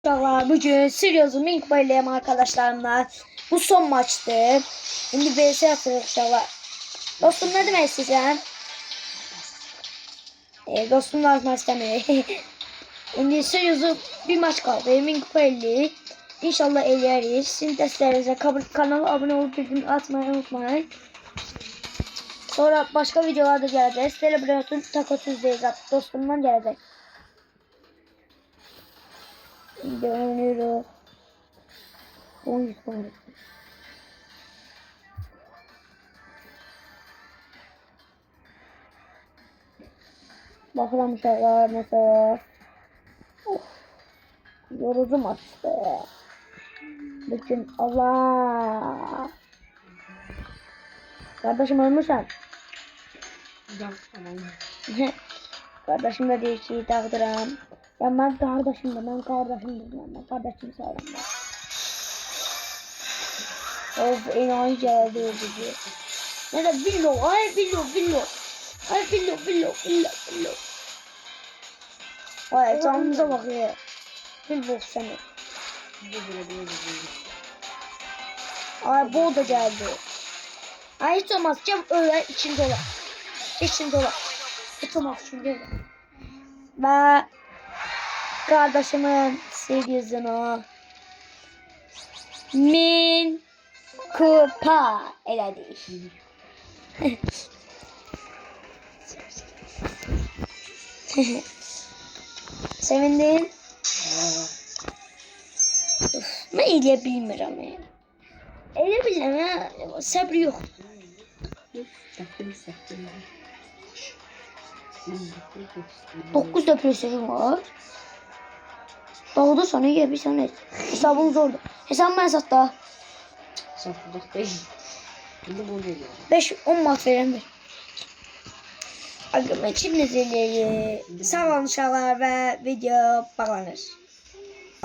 Uşaqlar, bugün Sirius'un Mink Bayılıyım arkadaşlarımla. Bu son maçtı. Şimdi VS atıyoruz uşaqlar. Dostum ne demek istəyirsən? Dostum lazım istemiyor. Şimdi Sirius'un bir maç kaldı. Mink Bayılı. İnşallah eləyərik. Sizin dəstələrinize kanala abone olup bildirim atmayı unutmayın. Sonra başka videolarda gələcək. Celebrate Taco Tuesday dostumdan gələcək. Şimdi oynuyoruz. Oynuyoruz. Bakalım şeyler mesela. Yorucu maçtı. Bütün Allah. Kardeşim ölmüşsün. Kardeşim de diyor ki takdiram. Ya ben kardeşim de ben kardeşim sağlam. Of enayi geldi öldürdü. Ne de billo ay billo. Ay billo. Ay canımıza bakıyor. Billo seni. Ay bu da geldi. Ay hiç olmaz çabuk öyle içinde olan. Hiç olmaz şimdi. Ve kardeşimin sevgisini min kupa elədik. Sevindin? Ben elə bilmirəm. Elə bilmirəm, səbr yox. 9 depresyon var. Dağda sana ye bir sana et. Hesabın zordu. Hesabım ben sattı. Satılık değil. Şimdi bu geliyor. 5-10 mat veren bir. Şimdi sağ olun uşaqlar ve video bağlanır.